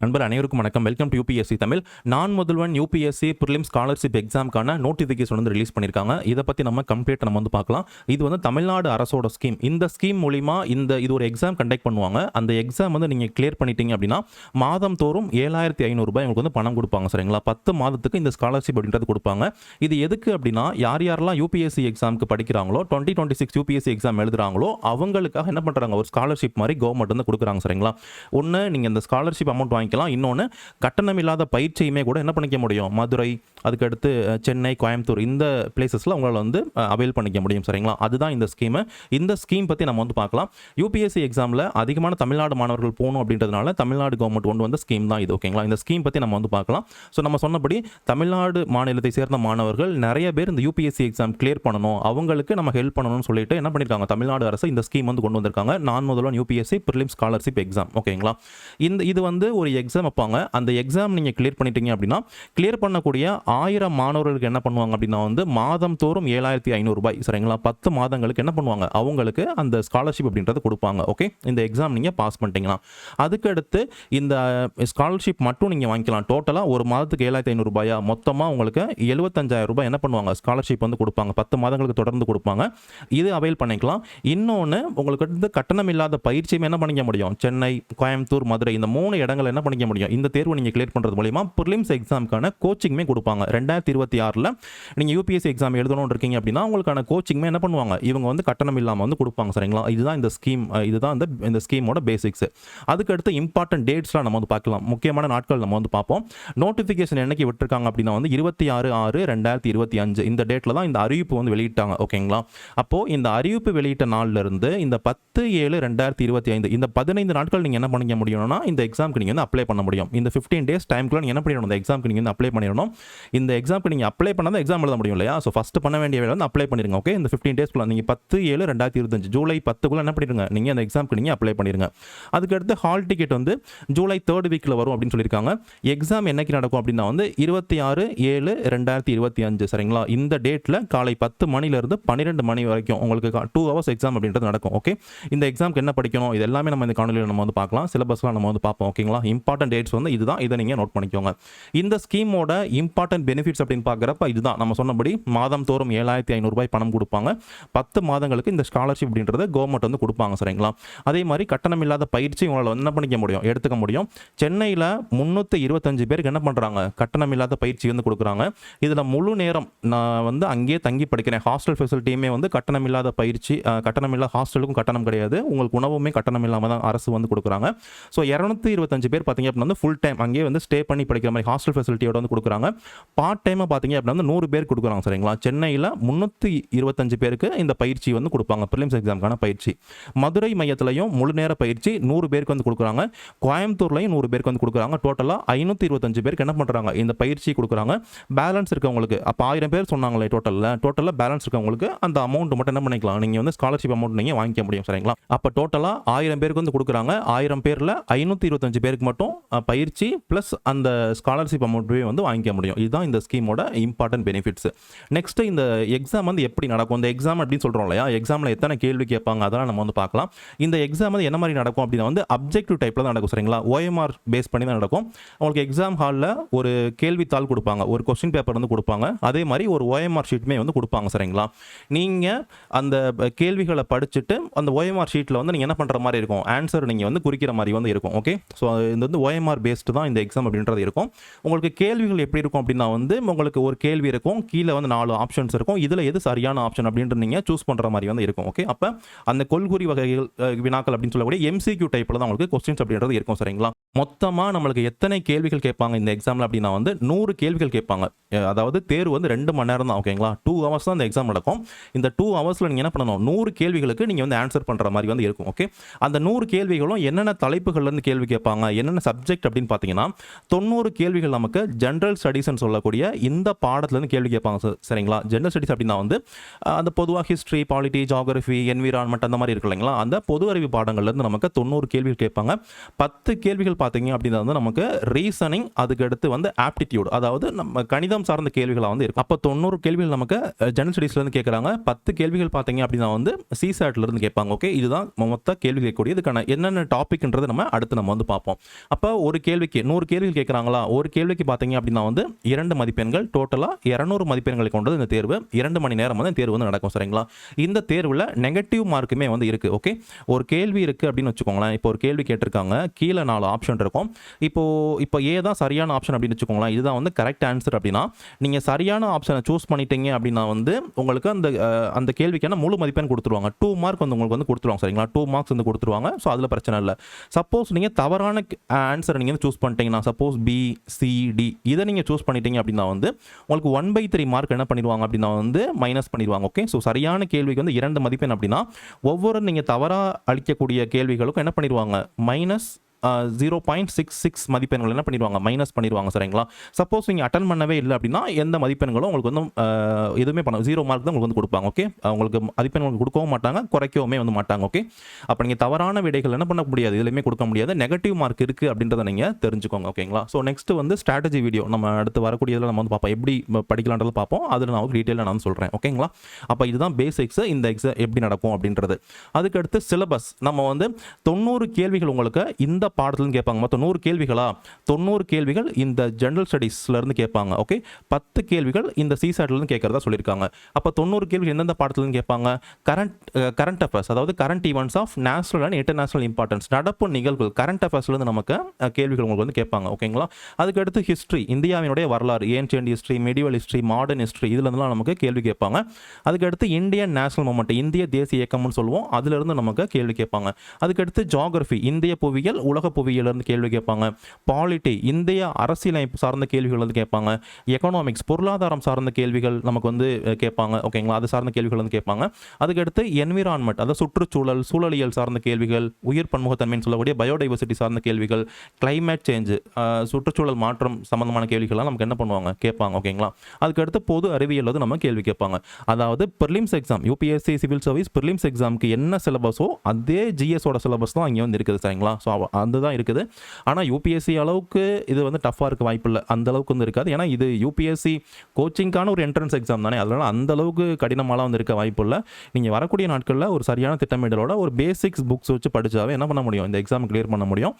நண்பர் அனைவருக்கும் வணக்கம். Welcome to UPSC Tamil. நான் முதல்வன் யூபிஎஸ்சி ப்ரிலிம்ஸ் ஸ்காலர்ஷிப் எக்ஸாம்க்கான நோட்டிஃபிகேஷன் வந்து ரிலீஸ் பண்ணியிருக்காங்க. இதை பற்றி நம்ம கம்ப்ளீட்டாக நம்ம வந்து பார்க்கலாம். இது வந்து தமிழ்நாடு அரசோட ஸ்கீம். இந்த ஸ்கீம் மூலிமா இது ஒரு எக்ஸாம் கண்டக்ட் பண்ணுவாங்க. அந்த எக்ஸாம் வந்து நீங்கள் கிளியர் பண்ணிட்டீங்க அப்படின்னா மாதம் தோறும் 7,500 ரூபாய் உங்களுக்கு வந்து பணம் கொடுப்பாங்க. சரிங்களா? 10 மாதத்துக்கு இந்த ஸ்காலர்ஷிப் அப்படின்றது கொடுப்பாங்க. இது எதுக்கு அப்படின்னா யார் யாரெல்லாம் யூபிஎஸ்சி எக்ஸாமுக்கு படிக்கிறாங்களோ 2026 யூபிஎஸ்சி எக்ஸாம் எழுதுறாங்களோ அவங்களுக்காக என்ன பண்ணுறாங்க, ஒரு ஸ்காலர்ஷிப் மாதிரி கவர்மெண்ட் வந்து கொடுக்குறாங்க. சரிங்களா? ஒன்று நீங்கள் இந்த ஸ்காலர்ஷிப் அமௌண்ட் வாங்கிக்கலாம். இன்னொன்று கட்டணம் இல்லாத பயிற்சியுமே கூட என்ன பண்ணிக்க முடியும், மதுரை, அதுக்கடுத்து சென்னை, கோயம்புத்தூர் இந்த பிளேசஸில் உங்களால் வந்து அவைல் பண்ணிக்க முடியும். சரிங்களா? அதுதான் இந்த ஸ்கீமு. இந்த ஸ்கீம் பற்றி நம்ம வந்து பார்க்கலாம். யூபிஎஸ்சி எக்ஸாமில் அதிகமான தமிழ்நாடு மாணவர்கள் போகணும் அப்படின்றதுனால தமிழ்நாடு கவர்மெண்ட் கொண்டு வந்த ஸ்கீம் தான் இது. ஓகேங்களா? இந்த ஸ்கீம் பற்றி நம்ம வந்து பார்க்கலாம். ஸோ நம்ம சொன்னபடி தமிழ்நாடு மாநிலத்தை சேர்ந்த மாணவர்கள் நிறைய பேர் இந்த யூபிஎஸ்சி எக்ஸாம் கிளியர் பண்ணணும், அவங்களுக்கு நம்ம ஹெல்ப் பண்ணணும்னு சொல்லிட்டு என்ன பண்ணியிருக்காங்க, தமிழ்நாடு அரசு இந்த ஸ்கீம் வந்து கொண்டு வந்திருக்காங்க. நான் முதல்வன் யூபிஎஸ்சி ப்ரிலிம்ஸ் ஸ்காலர்ஷிப் எக்ஸாம். ஓகேங்களா? இது வந்து ஒரு எக்ஸாம் வைப்பாங்க. அந்த எக்ஸாம் நீங்கள் கிளியர் பண்ணிட்டீங்க அப்படின்னா கிளியர் பண்ணக்கூடிய 1000 மாணவர்களுக்கு என்ன பண்ணுவாங்க அப்படின்னா வந்து மாதம் தோறும் 7,500 ரூபாய். சரிங்களா? 10 மாதங்களுக்கு என்ன பண்ணுவாங்க, அவங்களுக்கு அந்த ஸ்காலர்ஷிப் அப்படின்றது கொடுப்பாங்க. ஓகே, இந்த எக்ஸாம் நீங்கள் பாஸ் பண்ணிட்டீங்கன்னா அதுக்கடுத்து இந்த ஸ்காலர்ஷிப் மட்டும் நீங்கள் வாங்கிக்கலாம். டோட்டலாக ஒரு மாதத்துக்கு 7,500 ரூபாயா, மொத்தமாக உங்களுக்கு 75,000 ரூபாய் என்ன பண்ணுவாங்க, ஸ்காலர்ஷிப் வந்து கொடுப்பாங்க. 10 மாதங்களுக்கு தொடர்ந்து கொடுப்பாங்க. இது அவைல் பண்ணிக்கலாம். இன்னொன்று உங்களுக்கு வந்து கட்டணம் இல்லாத பயிற்சியும் என்ன பண்ணிக்க முடியும், சென்னை, கோயம்புத்தூர், மதுரை இந்த 3 இடங்கள் என்ன பண்ணிக்க முடியும். இந்த தேர்வு நீங்கள் கிளியர் பண்ணுறது மூலமா ப்ரிலிம்ஸ் எக்ஸாமுக்கான கோச்சிங்குமே கொடுப்பாங்க. 2026 நீங்கள் யூபிஎஸ்சி எக்ஸாம் எழுதணும்னு இருக்கீங்க அப்படின்னா உங்களுக்கான கோச்சிங்குமே என்ன பண்ணுவாங்க, இவங்க வந்து கட்டணம் இல்லாமல் வந்து கொடுப்பாங்க. சரிங்களா? இதுதான் இந்த ஸ்கீம். இதுதான் இந்த ஸ்கீமோட பேசிக்ஸ். அதுக்கடுத்து இம்பார்ட்டன்ட் டேட்ஸ்லாம் நம்ம வந்து பார்க்கலாம். முக்கியமான நாட்கள் நம்ம வந்து பார்ப்போம். நோட்டிஃபிகேஷன் என்னைக்கு விட்டுருக்காங்க அப்படின்னா வந்து 26/6/2025 இந்த டேட்டில் தான் இந்த அறிவிப்பு வந்து வெளியிட்டாங்க. ஓகேங்களா? அப்போது இந்த அறிவிப்பு வெளியிட்ட நாளில் இருந்து இந்த 10/7/2025 இந்த 15 நாட்கள் நீங்கள் என்ன பண்ணிக்க முடியும்னா இந்த எக்ஸாமுக்கு நீங்கள் வந்து அப்ளை பண்ண முடியும். இந்த 15 டேஸ் டைம்க்குள்ள நீங்கள் என்ன பண்ணிடணும், இந்த எக்ஸாமுக்கு நீங்கள் வந்து அப்ளை பண்ணிடணும். இந்த எக்ஸாமுக்கு நீங்கள் அப்ளை பண்ணால் எக்ஸாம் எழுத முடியும் இல்லையா? ஸோ ஃபஸ்ட்டு பண்ண வேண்டிய வேலை வந்து அப்ளை பண்ணிடுங்க. ஓகே, இந்த 15 டேஸ்க்குள்ள நீங்கள் 10/7/2025 ஜூலை 10க்குள்ள என்ன பண்ணிடுங்க, நீங்கள் அந்த எக்ஸாமுக்கு நீங்கள் அப்ளை பண்ணிடுங்க. அதுக்கடுத்து ஹால் டிக்கெட் வந்து ஜூலை 3rd வீக்கில் வரும் அப்படின்னு சொல்லியிருக்காங்க. எக்ஸாம் என்னைக்கு நடக்கும் அப்படின்னா வந்து 26/7/2025. சரிங்களா? இந்த டேட்டில் காலை 10 மணிலேருந்து 12 மணி வரைக்கும் உங்களுக்கு 2 hours எக்ஸாம் அப்படின்றது நடக்கும். ஓகே, இந்த எக்ஸாமுக்கு என்ன படிக்கணும் இது எல்லாமே நம்ம இந்த காணொலியில் நம்ம வந்து பார்க்கலாம். சிலபஸ்லாம் நம்ம வந்து பார்ப்போம். ஓகேங்களா? இம்பார்ட்டன்ட் டேட்ஸ் வந்து இதுதான். இதை நீங்கள் நோட் பண்ணிக்கோங்க. இந்த ஸ்கீமோட இம்பார்ட்டன்ட் பெனிஃபிட்ஸ் அப்படின்னு பார்க்குறப்ப இதுதான். நம்ம சொன்னபடி மாதம் தோறும் 7,500 ரூபாய் பணம் கொடுப்பாங்க. 10 மாதங்களுக்கு இந்த ஸ்காலர்ஷிப் அப்படின்றத கவர்மெண்ட் வந்து கொடுப்பாங்க. சரிங்களா? அதே மாதிரி கட்டணம் இல்லாத பயிற்சி உங்களால் என்ன பண்ணிக்க முடியும், எடுத்துக்க முடியும். சென்னையில் 325 பேருக்கு என்ன பண்ணுறாங்க, கட்டணம் இல்லாத பயிற்சி வந்து கொடுக்குறாங்க. இதில் முழு நேரம் நான் வந்து அங்கேயே தங்கி படிக்கிறேன். ஹாஸ்டல் ஃபெசிலிட்டியுமே வந்து கட்டணம் இல்லாத பயிற்சி, கட்டணம் இல்லாத ஹாஸ்டலுக்கும் கட்டணம் கிடையாது. உங்களுக்கு உணவுமே கட்டணம் இல்லாமல் தான் அரசு வந்து கொடுக்குறாங்க. ஸோ 225 பேர் பார்த்தீங்க அப்படின்னா வந்து ஃபுல் டைம் அங்கேயே வந்து ஸ்டே பண்ணி படிக்கிற மாதிரி ஹாஸ்டல் ஃபெசிலிட்டியோட வந்து கொடுக்குறாங்க. பார்ட் டைமாக பார்த்தீங்க அப்படின்னா வந்து 100 பேர் கொடுக்குறாங்க. சரிங்களா? சென்னையில் 325 பேருக்கு இந்த பயிற்சி வந்து கொடுப்பாங்க, ப்ரிலிம்ஸ் எக்ஸாமுக்கான பயிற்சி. மதுரை மையத்திலையும் முழு நேர பயிற்சி 100 பேருக்கு வந்து கொடுக்குறாங்க. கோயம்புத்தூர்லையும் 100 பேருக்கு வந்து கொடுக்குறாங்க. டோட்டலாக 525 பேருக்கு என்ன பண்ணுறாங்க, இந்த பயிற்சி கொடுக்குறாங்க. பேலன்ஸ் இருக்கவங்களுக்கு அப்போ 1000 பேர் சொன்னாங்களே டோட்டலாக பேலன்ஸ் இருக்கவங்களுக்கு அந்த அமௌண்ட் மட்டும் என்ன பண்ணிக்கலாம், நீங்கள் வந்து ஸ்காலர்ஷிப் அமௌண்ட் நீங்கள் வாங்கிக்க முடியும். சரிங்களா? அப்போ டோட்டலாக 1000 பேருக்கு வந்து கொடுக்குறாங்க. 1000 பேரில் 525 பேருக்கு மட்டும் பயிற்சி ப்ளஸ் அந்த ஸ்காலர்ஷிப் அமௌண்ட்டே வந்து வாங்கிக்க முடியும். இதுதான் இந்த ஸ்கீமோட இம்பார்ட்டன்ட் பெனிஃபிட்ஸ். நெக்ஸ்ட் இந்த எக்ஸாம் வந்து எப்படி நடக்கும், இந்த எக்ஸாம் அப்படின்னு சொல்கிறோம் இல்லையா, எக்ஸாமில் எத்தனை கேள்வி கேட்பாங்க அதெல்லாம் நம்ம வந்து பார்க்கலாம். இந்த எக்ஸாம் வந்து என்ன மாதிரி நடக்கும் அப்படின்னா வந்து அப்ஜெக்டிவ் டைப்பில் தான் நடக்கும். சரிங்களா? OMR பேஸ் பண்ணி தான் நடக்கும். உங்களுக்கு எக்ஸாம் ஹாலில் ஒரு கேள்வித்தாள் கொடுப்பாங்க, ஒரு கொஸ்டின் பேப்பர் வந்து கொடுப்பாங்க. அதே மாதிரி ஒரு OMR ஷீட்டுமே வந்து கொடுப்பாங்க. சரிங்களா? நீங்கள் அந்த கேள்விகளை படிச்சுட்டு அந்த OMR ஷீட்டில் வந்து நீங்கள் என்ன பண்ணுற மாதிரி இருக்கும், ஆன்சர் நீங்கள் வந்து குறிக்கிற மாதிரி வந்து இருக்கும். ஓகே, ஸோ இது வந்து OMR பேஸ்டு தான் இந்த எக்ஸாம் அப்படின்றது இருக்கும். உங்களுக்கு கேள்விகள் எப்படி இருக்கும் அப்படின்னா வந்து உங்களுக்கு ஒரு கேள்வி இருக்கும், கீழே வந்து 4 ஆப்ஷன்ஸ் இருக்கும். இதில் எது சரியான ஆப்ஷன் அப்படின்ட்டு நீங்கள் சூஸ் பண்ணுற மாதிரி வந்து இருக்கும். ஓகே, அப்போ அந்த கொள்குறி வகைகள் வினாக்கள் அப்படின்னு சொல்லக்கூடிய MCQ டைப்பில் தான் உங்களுக்கு கொஸ்டின்ஸ் அப்படின்றது இருக்கும். சரிங்களா? மொத்தமாக நம்மளுக்கு எத்தனை கேள்விகள் கேட்பாங்க இந்த எக்ஸாமில் அப்படின்னா வந்து 100 கேள்விகள் கேட்பாங்க. அதாவது தேர்வு வந்து 2 மணி நேரம் தான். ஓகேங்களா? 2 hours தான் இந்த எக்ஸாம் நடக்கும். இந்த 2 ஹவர்ஸில் நீங்கள் என்ன பண்ணணும், 100 கேள்விகளுக்கு நீங்கள் வந்து ஆன்சர் பண்ணுற மாதிரி வந்து இருக்கும். ஓகே, அந்த 100 கேள்விகளும் என்னென்ன தலைப்புகள்லேருந்து கேள்வி கேட்பாங்க, என்னென்ன சப்ஜெக்ட் அப்படின்னு பார்த்தீங்கன்னா 90 கேள்விகள் நமக்கு ஜென்ரல் ஸ்டடீஸ்ன்னு சொல்லக்கூடிய இந்த பாடத்துலேருந்து கேள்வி கேட்பாங்க. சரிங்களா? ஜென்ரல் ஸ்டடீஸ் அப்படின்னா வந்து அந்த பொதுவாக ஹிஸ்ட்ரி, பாலிட்டி, ஜியோகிராஃபி, என்விரான்மெண்ட் அந்த மாதிரி இருக்கு இல்லைங்களா, அந்த பொது அறிவு பாடங்கள்லேருந்து நமக்கு 90 கேள்விகள் கேட்பாங்க. 10 கேள்விகள் பார்த்தீங்க அப்படின்னா வந்து நமக்கு ரீசனிங், அதுக்கு அடுத்து வந்து ஆப்டிடியூட், அதாவது நம்ம கணிதம் சார்ந்த கேள்விகளாக வந்து இருக்கும். அப்போ 90 கேள்விகள் நமக்கு ஜென்ரல் ஸ்டடீஸ்லேருந்து கேட்குறாங்க. 10 கேள்விகள் பார்த்தீங்க அப்படின்னா வந்து சிசாட்லேருந்து கேட்பாங்க. ஓகே, இதுதான் மொத்த கேள்வி கேட்கக்கூடிய இதுக்கான என்னென்ன டாபிக்ன்றது நம்ம அடுத்து நம்ம வந்து பார்ப்போம். அப்போ ஒரு கேள்விக்கு 100 கேள்விகள் கேட்குறாங்களா, ஒரு கேள்விக்கு பார்த்தீங்க அப்படின்னா வந்து 2 மதிப்பெண்கள், டோட்டலாக 200 மதிப்பெண்களை கொண்டது இந்த தேர்வு. 2 மணி நேரம் வந்து தேர்வு வந்து நடக்கும். சரிங்களா? இந்த தேர்வில் நெகட்டிவ் மார்க்குமே வந்து இருக்குது. ஓகே, ஒரு கேள்வி இருக்குது அப்படின்னு வச்சுக்கோங்களேன். இப்போ ஒரு கேள்வி கேட்டிருக்காங்க, கீழே 4 ஆப்ஷன் இருக்கும். இப்போ ஏ தான் சரியான ஆப்ஷன் அப்படின்னு வச்சுக்கோங்களேன். இதுதான் வந்து கரெக்ட் ஆன்சர் அப்படின்னா, நீங்கள் சரியான ஆப்ஷனை சூஸ் பண்ணிட்டீங்க அப்படின்னா வந்து உங்களுக்கு அந்த கேள்விக்கான முழு மதிப்பெண் கொடுத்துருவாங்க. 2 மார்க் வந்து உங்களுக்கு வந்து கொடுத்துருவாங்க. சரிங்களா? 2 மார்க்ஸ் வந்து கொடுத்துருவாங்க. ஸோ அதில் பிரச்சனை இல்லை. சப்போஸ் நீங்கள் தவறான ஆன்சரை நீங்கள் சூஸ் பண்ணிட்டீங்கன்னா, சப்போஸ் பி, சி, டி இதை நீங்கள் சூஸ் பண்ணிட்டீங்க அப்படின்னா வந்து உங்களுக்கு 1/3 மார்க் என்ன பண்ணிடுவாங்க அப்படின்னா வந்து மைனஸ் பண்ணிடுவாங்க. ஓகே, ஸோ சரியான கேள்விக்கு வந்து 2 மதிப்பெண் அப்படின்னா ஒவ்வொரு நீங்கள் தவறாக அளிக்கக்கூடிய கேள்விகளுக்கும் என்ன பண்ணிடுவாங்க, மைனஸ் 0.66 மதிப்பெண்கள் என்ன பண்ணிடுவாங்க, மைனஸ் பண்ணிடுவாங்க. சரிங்களா? சப்போஸ் நீங்கள் அட்டன் பண்ணவே இல்லை அப்படின்னா எந்த மதிப்பெண்களும் உங்களுக்கு வந்து எதுவுமே பண்ண 0 மார்க் தான் உங்களுக்கு வந்து கொடுப்பாங்க. ஓகே, உங்களுக்கு மதிப்பெண்கள் கொடுக்கவும் மாட்டாங்க, குறைக்கவும் வந்து மாட்டாங்க. ஓகே, அப்போ நீங்கள் தவறான விடைகள் என்ன பண்ண முடியாது, இதுலையுமே கொடுக்க முடியாது. நெகட்டிவ் மார்க் இருக்குது அப்படின்றத நீங்கள் தெரிஞ்சுக்கோங்க. ஓகேங்களா? ஸோ நெக்ஸ்ட் வந்து ஸ்ட்ராட்டஜி வீடியோ நம்ம அடுத்து வரக்கூடியதில் நம்ம வந்து பார்ப்போம், எப்படி படிக்கலான்றதை பார்ப்போம். அதில் நான் டீட்டெயிலாக நான் சொல்கிறேன். ஓகேங்களா? அப்போ இதுதான் பேசிக்ஸ், இந்த எக்ஸாம் எப்படி நடக்கும் அப்படின்றது. அதுக்கடுத்து சிலபஸ் நம்ம வந்து 90 கேள்விகள் உங்களுக்கு இந்த பாடத்துலேருந்து கேட்பாங்க. மொத்தம் 100 கேள்விகளா, 90 கேள்விகள் இந்த ஜெனரல் ஸ்டடீஸ்லேருந்து கேட்பாங்க. ஓகே, 10 கேள்விகள் இந்த சிசாட்லேருந்து கேட்கறதா சொல்லியிருக்காங்க. அப்போ 90 கேள்விகள் எந்தெந்த பாடத்துலேருந்து கேட்பாங்க, கரண்ட் அஃபேர்ஸ், அதாவது current events of national and international importance, நடப்பு நிகழ்வுகள், கரண்ட் அஃபேர்ஸ்லேருந்து நமக்கு கேள்விகள் உங்களுக்கு வந்து கேட்பாங்க. ஓகேங்களா? அதுக்கடுத்து ஹிஸ்ட்ரி, இந்தியாவினுடைய வரலாறு, ancient history, medieval history, modern history, இதுலேருந்துலாம் நமக்கு கேள்வி கேட்பாங்க. அதுக்கடுத்து இந்தியன் நேஷனல் மூமெண்ட், இந்திய தேசிய இயக்கம்னு சொல்லுவோம், அதுலேருந்து நமக்கு கேள்வி கேட்பாங்க. அதுக்கடுத்து ஜியோகிராஃபி, இந்திய புவியியல், உலக புவியிலிருந்து கேள்வி கேட்பாங்க. பாலிட்டி, இந்திய அரசியலமைப்பு சார்ந்த கேள்விகள் வந்து கேட்பாங்க. எக்கனாமிக்ஸ், பொருளாதாரம் சார்ந்த கேள்விகள் நமக்கு வந்து கேட்பாங்க. ஓகேங்களா? அது சார்ந்த கேள்விகள் வந்து கேட்பாங்க. அதுக்கடுத்து என்விரான்மெண்ட், அதாவது சுற்றுச்சூழல், சூழலியல் சார்ந்த கேள்விகள், உயிர் பன்முகத்தன்மைன்னு சொல்லக்கூடிய பயோடைவர்சிட்டி சார்ந்த கேள்விகள், கிளைமேட் சேஞ்ச், சுற்றுச்சூழல் மாற்றம் சம்பந்தமான கேள்விகள்லாம் நமக்கு என்ன பண்ணுவாங்க, கேட்பாங்க. ஓகேங்களா? அதுக்கடுத்து பொது அறிவியல் வந்து நம்ம கேள்வி கேட்பாங்க. அதாவது prelims exam, UPSC civil service prelims எக்ஸாமுக்கு என்ன சிலபஸோ அதே ஜிஎஸோட சிலபஸ் தான் இங்கே வந்து இருக்குது. சரிங்களா? ஸோ அதுதான் இருக்குது. ஆனால் யூபிஎஸ்சி அளவுக்கு இது வந்து டஃப்பாக இருக்க வாய்ப்பு இல்லை, அந்த அளவுக்கு வந்து இருக்காது. ஏன்னா இது யூபிஎஸ்சி கோச்சிங்கான ஒரு என்ட்ரன்ஸ் எக்ஸாம் தானே, அதனால் அந்த அளவுக்கு கடினமாலாம் வந்து இருக்க வாய்ப்பு இல்லை. நீங்கள் வரக்கூடிய நாட்களில் ஒரு சரியான திட்டமிடலோட ஒரு பேசிக்ஸ் புக்ஸ் வச்சு படித்தாவே என்ன பண்ண முடியும், இந்த எக்ஸாம் கிளியர் பண்ண முடியும்.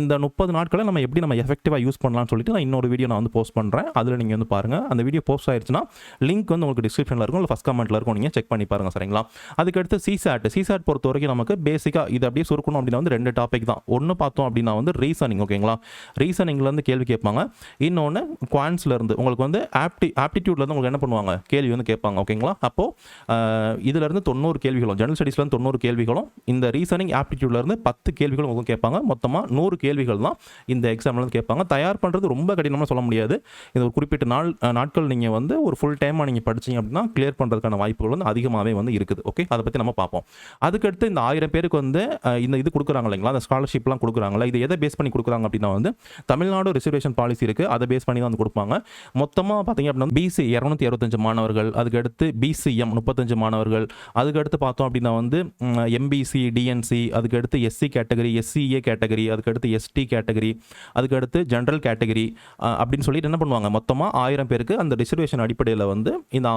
இந்த 30 நாட்களை நம்ம எப்படி நம்ம எஃபெக்டிவாக யூஸ் பண்ணலாம்னு சொல்லிட்டு நான் இன்னொரு வீடியோ நான் வந்து போஸ்ட் பண்ணுறேன். அதில் நீங்கள் வந்து பாருங்கள். அந்த வீடியோ போஸ்ட் ஆயிடுச்சுன்னா லிங்க் வந்து உங்களுக்கு டிஸ்கிரிப்ஷனில் இருக்கும், இல்லை ஃபஸ்ட் கமெண்ட்டில் இருக்கும், நீங்கள் செக் பண்ணி பாருங்கள். சரிங்களா? அதுக்கடுத்து சிசாட் பொறுத்த வரைக்கும் நமக்கு பேசிக்காக இது அப்படியே சுருக்கணும் அப்படின்னா வந்து 2 டாபிக் தான். ஒன்று பார்த்தோம் அப்படின்னா வந்து ரீசனிங். ஓகேங்களா? ரீசனிங்லேருந்து கேள்வி கேட்பாங்க. இன்னொன்று குவான்ஸ்லேருந்து உங்களுக்கு வந்து ஆப்டிடியூட்லேருந்து உங்களுக்கு என்ன பண்ணுவாங்க, கேள்வி வந்து கேட்பாங்க. ஓகேங்களா? அப்போது இதிலேருந்து 90 கேள்விகளும், ஜெனரல் ஸ்டடீஸ்லேருந்து 90 கேள்விகளும், இந்த ரீசனிங் ஆப்டிடியூட்லேருந்து 10 கேள்விகளும் உங்களுக்கு கேட்பாங்க. மொத்தமாக 100 கேள்விகள் தான் இந்த எக்ஸாம்லேருந்து கேட்பாங்க. தயார் பண்ணுறது ரொம்ப கடினமாக சொல்ல முடியாது. இது ஒரு குறிப்பிட்ட நாட்கள் நீங்கள் வந்து ஒரு ஃபுல் டைமாக நீங்கள் படிச்சிங்க அப்படின்னா கிளியர் பண்ணுறதுக்கான வாய்ப்புகள் வந்து அதிகமாகவே வந்து இருக்குது. ஓகே, அதை பற்றி நம்ம பார்ப்போம். அதுக்கடுத்து இந்த 1000 பேருக்கு வந்து இந்த இது கொடுக்குறாங்க இல்லைங்களா, அந்த ஸ்காலர்ஷிப்லாம் கொடுக்குறாங்களா, இது எதை பேஸ் பண்ணி கொடுக்குறாங்க அப்படின்னா வந்து தமிழ்நாடு ரிசர்வேஷன் பாலிசி இருக்குது, அதை பேஸ் பண்ணி தான் வந்து கொடுப்பாங்க. மொத்தமாக பார்த்தீங்க அப்படின்னா பிசி 265 மாணவர்கள், அதுக்கடுத்து பிசிஎம் 35 மாணவர்கள், அதுக்கடுத்து பார்த்தோம் அப்படின்னா வந்து எம்பிசி, டிஎன்சி, அதுக்கடுத்து எஸ்சி கேட்டகரி, எஸ்சிஏ கேட்டகரி, அதுக்கடுத்து எஸ்டி கேட்டகரி, அதுக்கடுத்து ஜென்ரல் கேட்டகரி அப்படின்னு சொல்லிட்டு என்ன பண்ணுவாங்க, மொத்தமாக 1000 பேருக்கு அந்த ரிசர்வேஷன் அடிப்படையில் வந்து இந்த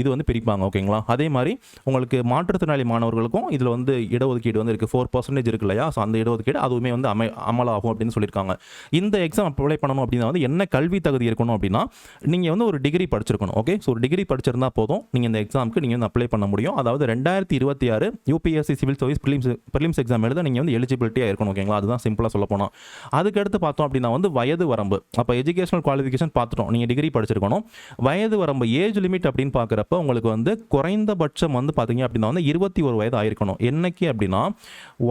இது வந்து பிரிப்பாங்க. ஓகேங்களா? அதே மாதிரி உங்களுக்கு மாற்றுத்திறனாளி மாணவர்களுக்கும் இதில் வந்து இடஒதுக்கீடு வந்து இருக்குது, 4% இருக்கு இல்லையா, ஸோ அந்த இடஒதுக்கீடு அதுவுமே வந்து அமலாகும் அப்படின்னு சொல்லியிருக்காங்க. இந்த எக்ஸாம் அப்ளை பண்ணணும் அப்படின்னா வந்து என்ன கல்வி தகுதி இருக்கணும் அப்படின்னா நீங்கள் வந்து ஒரு டிகிரி படிச்சிருக்கணும். ஓகே, ஸோ ஒரு டிகிரி படிச்சிருந்தா போதும் நீங்கள் இந்த எக்ஸாமுக்கு நீங்கள் வந்து அப்ளை பண்ண முடியும். அதாவது 2026 UPSC civil service prelims exam எழுத நீங்கள் வந்து எலிஜிபிலிட்டியாக இருக்கணும். ஓகேங்களா? அதுதான் சிம்பிளாக சொல்ல போனோம். அதுக்கடுத்து பார்த்தோம் அப்படின்னா வந்து வயது வரம்பு. அப்போ எஜுகேஷனல் குவாலிஃபிகேஷன் பார்த்துட்டோம், நீங்கள் டிகிரி படிச்சிருக்கணும். வயது வரம்பு, ஏஜ் லிமிட் அப்படின்னு பார்க்குறப்ப உங்களுக்கு வந்து குறைந்தபட்சம் வந்து பார்த்தீங்க அப்படின்னா வந்து 21 வயது ஆயிருக்கணும். என்னைக்கு அப்படின்னா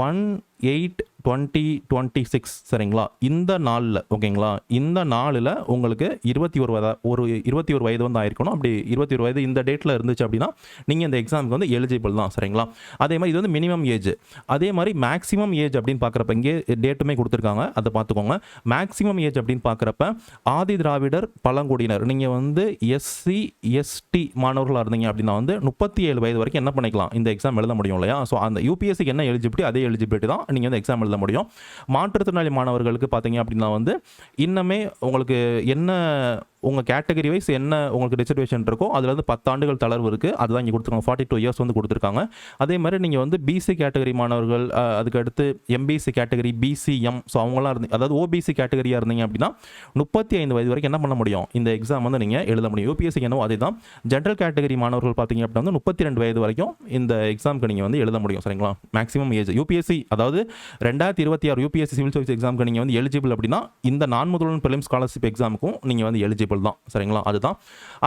1/8/2026. சரிங்களா? இந்த நாளில், ஓகேங்களா, இந்த நாளில் உங்களுக்கு 21 வயது வந்து ஆயிருக்கணும். அப்படி 21 வயது இந்த டேட்டில் இருந்துச்சு அப்படின்னா நீங்கள் இந்த எக்ஸாமுக்கு வந்து எலிஜிபிள் தான். சரிங்களா? அதே மாதிரி இது வந்து மினிமம் ஏஜ். அதே மாதிரி மேக்ஸிமம் ஏஜ் அப்படின்னு பார்க்குறப்ப இங்கே டேட்டுமே கொடுத்துருக்காங்க, அதை பார்த்துக்கோங்க. மேக்ஸிமம் ஏஜ் அப்படின்னு பார்க்குறப்ப ஆதி திராவிடர் பழங்குடியினர், நீங்கள் வந்து எஸ்சி எஸ்டி மாணவர்களாக இருந்தீங்க அப்படின்னா வந்து 37 வயது வரைக்கும் என்ன பண்ணிக்கலாம், இந்த எக்ஸாம் எழுத முடியும் இல்லையா? ஸோ அந்த யூபிஎஸ்சிக்கு என்ன எலிஜிபிலிட்டி அதே எலிஜிபிலிட்டி தான் நீங்கள் வந்து எக்ஸாம் எழுத முடியும். மாற்றுத்திறனாளி மாணவர்களுக்கு பார்த்தீங்க அப்படின்னா வந்து இன்னமே உங்களுக்கு என்ன உங்கள் கேட்டகரி வைஸ் என்ன உங்களுக்கு ரிசர்வேஷன் இருக்கோ அதில் வந்து 10 ஆண்டுகள் தளர்வு இருக்குது, அதுதான் இங்கே கொடுத்துருக்காங்க. 42 இயர்ஸ் வந்து கொடுத்துருக்காங்க. அதே மாதிரி நீங்கள் வந்து பிசி கேட்டகரி மாணவர்கள், அதுக்கு அடுத்து எம்பிசி கேட்டகரி, பிசிஎம், ஸோ அவங்களாம் இருந்து, அதாவது ஓபிசி கேட்டகரியாக இருந்தீங்க அப்படின்னா 35 வயது வரைக்கும் என்ன பண்ண முடியும், இந்த எக்ஸாம் வந்து நீங்கள் எழுத முடியும். யூபிஎஸ்சிக்கு என்னவோ அதே தான். ஜென்ரல் கேட்டகரி மாணவர்கள் பார்த்தீங்க அப்படின்னா வந்து 32 வயது வரைக்கும் இந்த எக்ஸாமுக்கு நீங்கள் வந்து எழுத முடியும். சரிங்களா, மேக்ஸிமம் ஏஜ். யூபிஎஸ்சி அதாவது 2026 யூபிஎஸ்சி சிவில் சர்வீஸ் எக்ஸாமுக்கு நீங்கள் வந்து எலிஜிபிள் அப்படின்னா இந்த நான்-முதல்வன் பிலிம் ஸ்காலர்ஷிப் எக்ஸாமுக்கும் நீங்கள் வந்து எலிஜிபிள் தான். சரிங்களா, அதுதான்.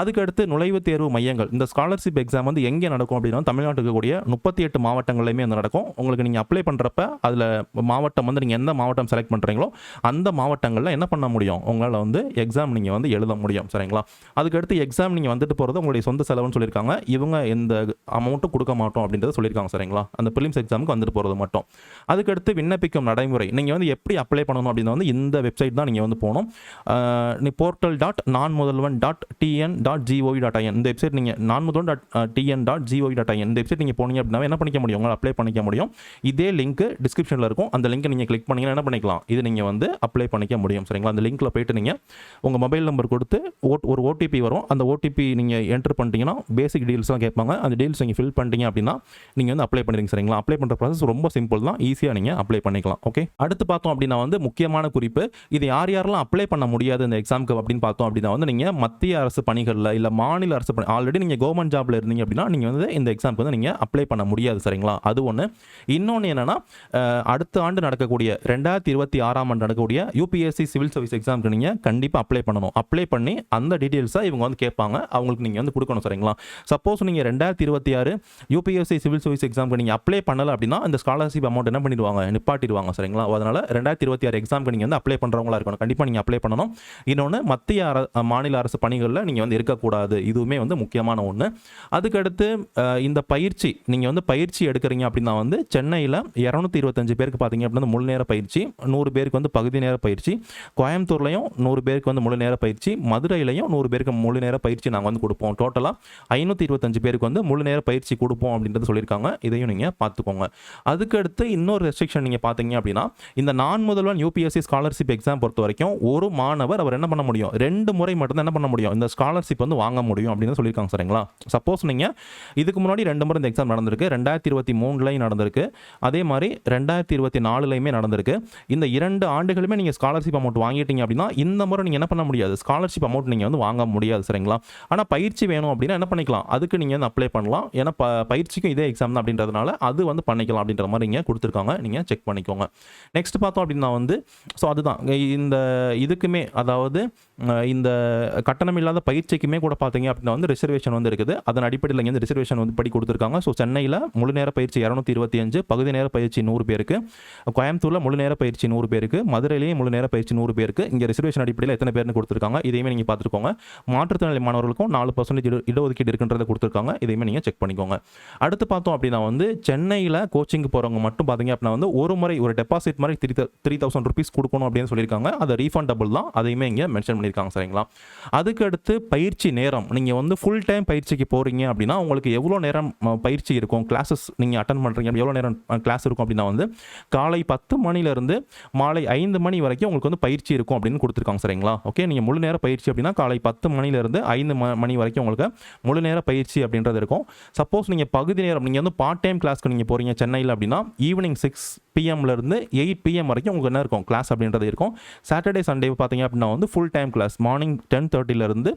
அதுக்கடுத்து நுழைவுத் தேர்வு மையங்கள். இந்த ஸ்காலர்ஷிப் எக்ஸாம் வந்து எங்கே நடக்கும் அப்படின்னா தமிழ்நாட்டுக்கு கூடிய 38 மாவட்டங்கள்லையுமே வந்து நடக்கும். உங்களுக்கு நீங்கள் அப்ளை பண்ணுறப்ப அதில் மாவட்டம் வந்து நீங்கள் எந்த மாவட்டம் செலக்ட் பண்ணுறீங்களோ அந்த மாவட்டங்களில் என்ன பண்ண முடியும், உங்களால் வந்து எக்ஸாம் நீங்கள் வந்து எழுத முடியும். சரிங்களா, அதுக்கடுத்து எக்ஸாம் நீங்கள் வந்துட்டு போகிறது உங்களுடைய சொந்த செலவுன்னு சொல்லியிருக்காங்க. இவங்க எந்த அமௌண்ட்டும் கொடுக்க மாட்டோம் அப்படின்றத சொல்லியிருக்காங்க. சரிங்களா, அந்த பிலிம்ஸ் எக்ஸாமுக்கு வந்துட்டு போகிறது மட்டும். அதுக்கடுத்து விண்ணப்பிக்கும் நடைமுறை. நீங்கள் வந்து எப்படி அப்ளை பண்ணணும் அப்படின்னா வந்து இந்த வெப்சைட் தான் நீங்கள் வந்து போகணும். portal.nanmudalvan.tn.gov.in இந்த வெப்சைட் நீங்கள் nanmudalvan.tn.gov.in இந்த வெப்சைட் நீங்கள் போனீங்க அப்படின்னா என்ன பண்ணிக்க முடியும், உங்களை அப்ளை பண்ணிக்க முடியும். இதே லிங்க் டிஸ்கிரிப்ஷனில் இருக்கும். அந்த லிங்க்கை நீங்கள் கிளிக் பண்ணிங்கன்னா என்ன பண்ணிக்கலாம், இது நீங்கள் வந்து அப்ளை பண்ணிக்க முடியும். சரிங்களா, அந்த லிங்க்கில் போயிட்டு நீங்கள் உங்கள் மொபைல் நம்பர் கொடுத்து ஒரு ஓடிபி வரும். அந்த ஓடிபி நீங்கள் என்டர் பண்ணிட்டீங்கன்னா பேசிக் டீல்ஸ்லாம் கேட்பாங்க. அந்த டீல்ஸ் நீங்கள் ஃபில் பண்ணிட்டீங்க அப்படின்னா நீங்கள் வந்து அப்ளை பண்ணிடுங்க. சரிங்களா, அப்ளை பண்ணுற ப்ராசஸ் ரொம்ப சிம்பிள் தான், ஈஸியாக நீங்கள் அப்ளை பண்ணிக்கலாம். ஓகே, அடுத்து பார்த்தோம் அப்படின்னா வந்து முக்கியமான குறிப்பு, இது யாரெல்லாம் அப்ளை பண்ண முடியாது இந்த எக்ஸாமுக்கு அப்படின்னு பார்த்தோம் அப்படின்னா வந்து நீங்கள் மத்திய அரசு பணிகளில் இல்லை மாநில அரசு பணி, ஆல்ரெடி நீங்கள் கவர்மெண்ட் ஜாப்ல இருந்தீங்க அப்படின்னா நீங்கள் வந்து இந்த எக்ஸாமுக்கு வந்து நீங்கள் அப்ளை பண்ண முடியாது. சரிங்களா, அது ஒன்று. இன்னொன்று என்னன்னா, அடுத்த ஆண்டு நடக்கக்கூடிய 2026ஆம் ஆண்டு நடக்கக்கூடிய யூபிஎஸ்சி சிவில் சர்வீஸ் எக்ஸாமுக்கு நீங்கள் கண்டிப்பாக அப்ளை பண்ணணும். அப்ளை பண்ணி அந்த டீட்டெயில்ஸை இவங்க வந்து கேட்பாங்க, அவங்களுக்கு நீங்கள் வந்து கொடுக்கணும். சரிங்களா, சப்போஸ் நீங்கள் 2026 யூபிஎஸ்சி சிவில் சர்வீஸ் எக்ஸாமுக்கு நீங்கள் அப்ளை பண்ணலை அப்படின்னா இந்த ஸ்காலர்ஷிப் அமௌண்ட் என்ன பண்ணிடுவாங்க, நிப்பாட்டிடுவாங்க. சரிங்களா, அதனால் 2026 எக்ஸாமுக்கு நீங்கள் வந்து அப்ளை பண்ணுறவங்களா இருக்கணும். கண்டிப்பாக நீங்கள் அப்ளை பண்ணணும். இன்னொன்று, மத்திய மாநில அரசு பணிகளில் நீங்கள் வந்து இருக்கக்கூடாது. இதுவுமே வந்து முக்கியமான ஒன்று. அதுக்கடுத்து இந்த பயிற்சி, நீங்கள் வந்து பயிற்சி எடுக்கிறீங்க அப்படின்னா வந்து சென்னையில் 225 பேருக்கு பார்த்தீங்க அப்படின்னா முழு நேர பயிற்சி, 100 பேருக்கு வந்து பகுதி நேர பயிற்சி, கோயம்புத்தூர்லையும் 100 பேருக்கு வந்து முழு நேர பயிற்சி, மதுரையிலையும் 100 பேருக்கு முழு நேர பயிற்சி நாங்கள் வந்து கொடுப்போம். டோட்டலாக 525 பேருக்கு வந்து முழு நேர பயிற்சி கொடுப்போம் அப்படின்றது சொல்லியிருக்காங்க. இதையும் நீங்கள் பார்த்துக்கோங்க. அதுக்கடுத்து இன்னொரு ரெஸ்ட்ரிக்ஷன் நீங்கள் பார்த்தீங்க அப்படின்னா இந்த நான்-முதல்வன் யூபிஎஸ்சி ஸ்காலர்ஷிப் எக்ஸாம் பொறுத்த வரைக்கும் ஒரு மாணவர் அவர் என்ன பண்ண முடியும், 2 முறை மட்டும் என்ன பண்ண முடியும், இந்த ஸ்காலர்ஷிப் வந்து வாங்க முடியும் அப்படின்னு சொல்லியிருக்காங்க. சரிங்களா, சப்போஸ் நீங்கள் இதுக்கு முன்னாடி 2 முறை இந்த எக்ஸாம் நடந்திருக்கு, 2023லையும் நடந்திருக்கு, அதே மாதிரி 2024லையுமே நடந்திருக்கு. இந்த 2 ஆண்டுகளுமே நீங்கள் ஸ்காலர்ஷிப் அமௌண்ட் வாங்கிட்டீங்க அப்படின்னா இந்த முறை நீங்கள் என்ன பண்ண முடியாது, ஸ்காலர்ஷிப் அமௌண்ட் நீங்கள் வந்து வாங்க முடியாது. சரிங்களா, ஆனால் பயிற்சி வேணும் அப்படின்னா என்ன பண்ணிக்கலாம், அதுக்கு நீங்கள் வந்து அப்ளை பண்ணலாம். ஏன்னா பயிற்சிக்கும் இதே எக்ஸாம் தான் அப்படின்றதுனால அது வந்து பண்ணிக்கலாம் அப்படின்ற மாதிரி நீங்கள் கொடுத்துருக்காங்க. நீங்கள் செக் பண்ணிக்கோங்க. நெக்ஸ்ட் பார்த்தோம் அப்படின்னா வந்து ஸோ அதுதான் இந்த இதுக்குமே, அதாவது இந்த கட்டணம் இல்லாத பயிற்சிக்குமே கூட பார்த்தீங்க அப்படின்னா வந்து ரிசர்வேஷன் வந்து இருக்குது. அதன் அடிப்படையில் இங்கே வந்து ரிசர்வேஷன் வந்து படி கொடுத்துருக்காங்க. ஸோ சென்னையில் முழு நேர பயிற்சி 225, பகுதி நேர பயிற்சி 100 பேருக்கு, கோயம்புத்தூரில் முழு நேர பயிற்சி 100 பேருக்கு, மதுரையிலேயும் முழு நேர பயிற்சி 100 பேருக்கு இங்கே ரிசர்வேஷன் அடிப்படையில் எத்தனை பேர்னு கொடுத்துருக்காங்க. இதையுமே நீங்கள் பார்த்துக்கோங்க. மாற்றுத்திறனாளி மாணவர்களுக்கும் 4% இடஒதுக்கீடு இருக்குன்றதை கொடுத்துருக்காங்க. இதையுமே நீங்கள் செக் பண்ணிக்கோங்க. அடுத்து பார்த்தோம் அப்படின்னா வந்து சென்னையில் கோச்சிங் போகிறவங்க மட்டும் பார்த்தீங்க அப்படின்னா வந்து ஒரு முறை ஒரு டெபாசிட் மாதிரி 3000 rupees கொடுக்கணும் அப்படின்னு சொல்லியிருக்காங்க. அது ரீஃபண்டபிள் தான். அதையுமே இங்கே மென்ஷன் பண்ணியிருக்காங்க. சரிங்களா, அதுக்கு அடுத்து பயிற்சி நேரம். நீங்கள் வந்து ஃபுல் டைம் பயிற்சிக்கு போகிறீங்க அப்படின்னா உங்களுக்கு எவ்வளோ நேரம் பயிற்சி இருக்கும், கிளாஸஸ் நீங்கள் அட்டன் பண்ணுறீங்க, எவ்வளோ நேரம் கிளாஸ் இருக்கும் அப்படின்னா வந்து காலை 10 மணிலேருந்து மாலை 5 மணி வரைக்கும் உங்களுக்கு வந்து பயிற்சி இருக்கும் அப்படின்னு கொடுத்துருக்காங்க. சரிங்களா, ஓகே. நீங்கள் முழு நேர பயிற்சி அப்படின்னா காலை 10 மணிலேருந்து 5 மணி வரைக்கும் உங்களுக்கு முழு நேர பயிற்சி அப்படின்றது இருக்கும். சப்போஸ் நீங்கள் பகுதி நேரம், நீங்கள் வந்து பார்ட் டைம் கிளாஸ்க்கு நீங்கள் போகிறீங்க சென்னையில் அப்படின்னா ஈவினிங் 6 PM-லேருந்து 8 PM வரைக்கும் உங்களுக்கு என்ன இருக்கும், கிளாஸ் அப்படின்றது இருக்கும். சாட்டர்டே சண்டே பார்த்தீங்க அப்படின்னா வந்து ஃபுல் டைம் கிளாஸ் மார்னிங் 10:30லேருந்து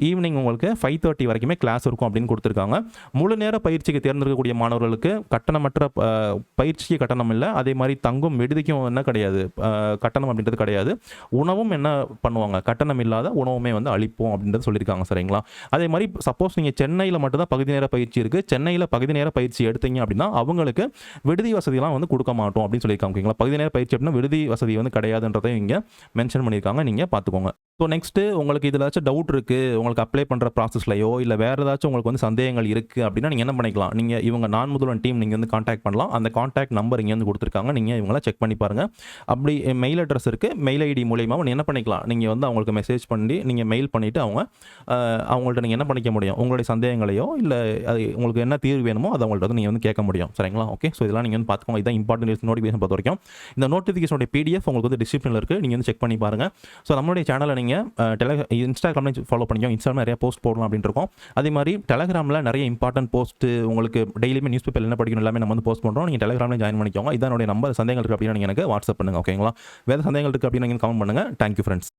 ஈவினிங் உங்களுக்கு 5:30 வரைக்குமே கிளாஸ் இருக்கும் அப்படின்னு கொடுத்துருக்காங்க. முழு நேர பயிற்சிக்கு தேர்ந்தெடுக்கக்கூடிய மாணவர்களுக்கு கட்டணமற்ற பயிற்சிக்கு கட்டணம் இல்லை. அதே மாதிரி தங்கும் விடுதிக்கும் என்ன கிடையாது, கட்டணம் அப்படின்றது கிடையாது. உணவும் என்ன பண்ணுவாங்க, கட்டணம் இல்லாத உணவுமே வந்து அளிப்போம் அப்படின்றது சொல்லியிருக்காங்க. சரிங்களா, அதே மாதிரி சப்போஸ் நீங்கள் சென்னையில் மட்டும்தான் பகுதி நேர பயிற்சி இருக்குது, சென்னையில் பகுதி நேர பயிற்சி எடுத்தீங்க அப்படின்னா அவங்களுக்கு விடுதி வசதியெல்லாம் வந்து கொடுக்க மாட்டோம் அப்படின்னு சொல்லியிருக்காங்க. ஓகேங்களா, பகுதி நேர பயிற்சி அப்படின்னா விடுதி வசதி வந்து கிடையாதுன்றதை இங்கே மென்ஷன் பண்ணியிருக்காங்க. நீங்கள் பார்த்துக்கோங்க. ஸோ நெக்ஸ்ட்டு உங்களுக்கு இதில் ஏதாச்சும் டவுட் இருக்குது, உங்களுக்கு அப்ளை பண்ணுற ப்ராசஸ்லையோ இல்லை வேறு ஏதாச்சும் உங்களுக்கு வந்து சந்தேகங்கள் இருக்குது அப்படின்னா நீங்கள் என்ன பண்ணிக்கலாம், நீங்கள் இவங்க நான்-முதல்வன் டீம் நீங்கள் வந்து காண்டாக்ட் பண்ணலாம். அந்த காண்டாக்ட் நம்பர் இங்கே வந்து கொடுத்துருக்காங்க. நீங்கள் இவங்கள செக் பண்ணி பாருங்கள். அப்படி மெயில் அட்ரஸ் இருக்குது, மெயில் ஐடி மூலியமாக நீங்கள் என்ன பண்ணிக்கலாம், நீங்கள் வந்து அவங்களுக்கு மெசேஜ் பண்ணி நீங்கள் மெயில் பண்ணிவிட்டு அவங்கள்ட்ட நீங்கள் என்ன பண்ணிக்க முடியும், உங்களுடைய சந்தேகங்களையோ இல்லை அது உங்களுக்கு என்ன தீர்வு வேணுமோ அதை அவங்கள்ட்ட வந்து நீங்கள் வந்து கேட்க முடியும். சரிங்களா, ஓகே. ஸோ இதெல்லாம் நீங்கள் வந்து பார்த்துக்கோங்க. இதுதான் இம்பார்ட்டன்ட் நோட்டிஃபிகேஷன் பொறுத்த வரைக்கும். இந்த நோட்டிஃபிகேஷனுடைய PDF உங்களுக்கு வந்து டிஸ்கிரிப்ஷனில் இருக்குது, நீங்கள் வந்து செக் பண்ணி பாருங்கள். ஸோ நம்மளுடைய சேனலை நீங்கள் இன்ஸ்டாகிராம்லேயும் ஃபாலோ பண்ணிக்கோங்க. இன்ஸ்டாகிராம் நிறைய போஸ்ட் போடலாம் அப்படின்னு இருக்கோம். அதே மாதிரி டெலகிராமில் நிறைய இம்பார்ட்டன்ட் போஸ்ட்டு உங்களுக்கு டெய்லியுமே நியூஸ் பேப்பர் என்ன படிக்கணும் எல்லாமே நம்ம வந்து போஸ்ட் பண்ணுறோம். நீங்கள் டெலகிராமில் ஜாயின் பண்ணிக்கோங்க. இதான் என்னுடைய நம்பர். சந்தேகங்கள் இருக்குது அப்படின்னா நீங்கள் எனக்கு வாட்ஸ்அப் பண்ணுங்கள். ஓகேங்களா? வேறு சந்தேகங்கள் இருக்குது அப்படின்னு நீங்கள் கமெண்ட் பண்ணுங்கள். Thank you friends.